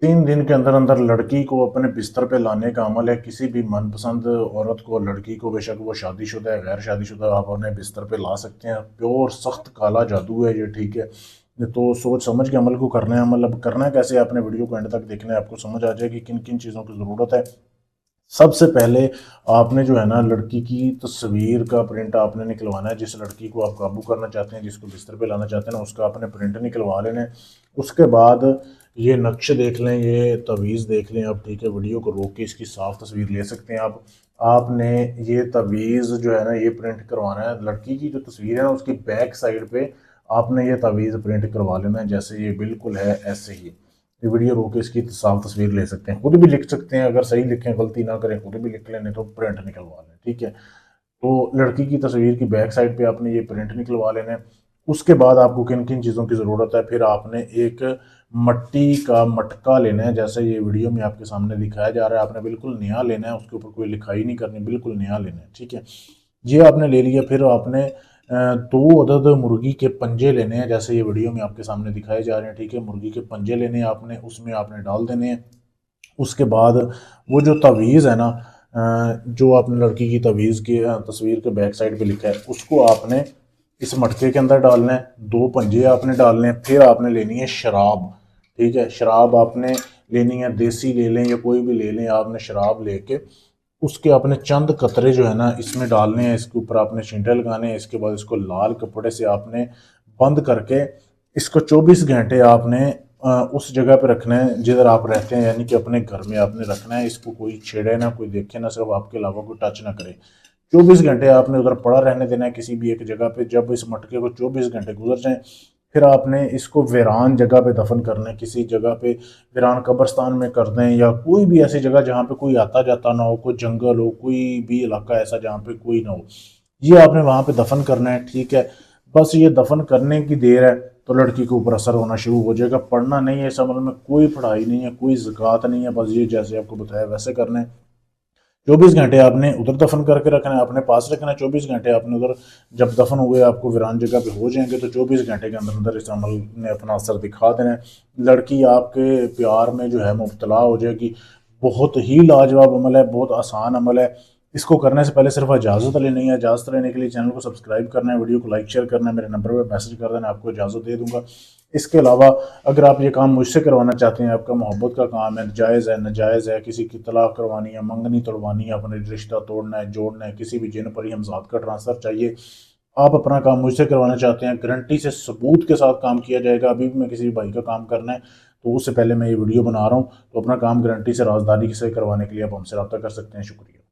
3 दिन के अंदर अंदर लड़की को अपने बिस्तर पे लाने का अमल है। किसी भी मनपसंद औरत को, लड़की को, बेशक वो शादीशुदा है गैर शादीशुदा, आप उन्हें बिस्तर पे ला सकते हैं। प्योर सख्त काला जादू है ये, ठीक है। तो सोच समझ के अमल को करना है। अमल अब करना है कैसे, आपने वीडियो को एंड तक देखना है, आपको समझ आ जाएगी किन किन चीज़ों की ज़रूरत है। सबसे पहले आपने जो है ना लड़की की तस्वीर का प्रिंट आपने निकलवाना है। जिस लड़की को आप काबू करना चाहते हैं, जिसको बिस्तर पे लाना चाहते हैं ना, उसका आपने प्रिंट निकलवा लेना है। उसके बाद ये नक्श देख लें, ये तवीज़ देख लें आप, ठीक है। वीडियो को रोक के इसकी साफ तस्वीर ले सकते हैं आप। आपने ये तवीज़ जो है ना ये प्रिंट करवाना है। लड़की की जो तस्वीर है ना उसकी बैक साइड पे आपने ये तवीज़ प्रिंट करवा लेना है, जैसे ये बिल्कुल है ऐसे ही। ये वीडियो रोक के इसकी साफ तस्वीर ले सकते हैं, खुद भी लिख सकते हैं, अगर सही लिखें गलती ना करें खुद भी लिख लें, नहीं तो प्रिंट निकलवा लें, ठीक है। तो लड़की की तस्वीर की बैक साइड पे आपने ये प्रिंट निकलवा लेना है। उसके बाद आपको किन किन चीज़ों की ज़रूरत है, फिर आपने एक मट्टी का मटका लेना है, जैसे ये वीडियो में आपके सामने दिखाया जा रहा है। आपने बिल्कुल नया लेना है, उसके ऊपर कोई लिखाई नहीं करनी, बिल्कुल नया लेना है, ठीक है। ये आपने ले लिया। फिर आपने 2 अदद मुर्गी के पंजे लेने हैं, जैसे ये वीडियो में आपके सामने दिखाए जा रहे हैं, ठीक है। मुर्गी के पंजे लेने हैं आपने, उसमें आपने डाल देने हैं। उसके बाद वो जो तवीज़ है ना, जो आपने लड़की की तवीज़ की तस्वीर के बैक साइड पे लिखा है, उसको आपने इस मटके के अंदर डालना है। 2 पंजे आपने डालने हैं। फिर आपने लेनी है शराब, ठीक है। शराब आपने लेनी है, देसी ले लें या कोई भी ले लें, आपने शराब लेके उसके आपने चंद कतरे जो है ना इसमें डालने हैं। इसके ऊपर आपने छींटे लगाने हैं। इसके बाद इसको लाल कपड़े से आपने बंद करके इसको 24 घंटे आपने उस जगह पे रखना है जिधर आप रहते हैं, यानी कि अपने घर में आपने रखना है। इसको कोई छेड़े ना, कोई देखे ना, सिर्फ आपके अलावा कोई टच ना करे। 24 घंटे आपने उधर पड़ा रहने देना है किसी भी एक जगह पे। जब इस मटके को 24 घंटे गुजर जाएं, फिर आपने इसको वीरान जगह पे दफन करना है। किसी जगह पे वीरान कब्रस्तान में कर दें, या कोई भी ऐसी जगह जहाँ पे कोई आता जाता ना हो, कोई जंगल हो, कोई भी इलाका ऐसा जहाँ पे कोई ना हो, ये आपने वहाँ पे दफन करना है, ठीक है। बस ये दफन करने की देर है तो लड़की के ऊपर असर होना शुरू हो जाएगा। पढ़ना नहीं है इस अमल में, कोई पढ़ाई नहीं है, कोई ज़कात नहीं है, बस ये जैसे आपको बताया वैसे करना है। 24 घंटे आपने उधर दफन करके रखना है, अपने पास रखना है। 24 घंटे आपने उधर, जब दफन हुए आपको वीरान जगह पे हो जाएंगे तो 24 घंटे के अंदर अंदर इस अमल ने अपना असर दिखा देना है। लड़की आपके प्यार में जो है मुब्तला हो जाएगी। बहुत ही लाजवाब अमल है, बहुत आसान अमल है। इसको करने से पहले सिर्फ इजाज़त लेनी है। इजाज़त लेने के लिए चैनल को सब्सक्राइब करना है, वीडियो को लाइक शेयर करना है, मेरे नंबर पर मैसेज कर देना, आपको इजाज़त दे दूंगा। इसके अलावा अगर आप ये काम मुझसे करवाना चाहते हैं, आपका मोहब्बत का काम है, जायज़ है, नाजायज़ है, किसी की तलाक करवानी है, मंगनी तोड़वानी है, अपने रिश्ता तोड़ना है, जोड़ना है, किसी भी जिन पर हमजाद का ट्रांसफ़र चाहिए, आप अपना काम मुझसे करवाना चाहते हैं, गारंटी से सबूत के साथ काम किया जाएगा। अभी भी मैं किसी भाई का काम करना है तो उससे पहले मैं ये वीडियो बना रहा हूँ, तो अपना काम गारंटी से राजदारी से करवाने के लिए आप हमसे रब्ता कर सकते हैं। शुक्रिया।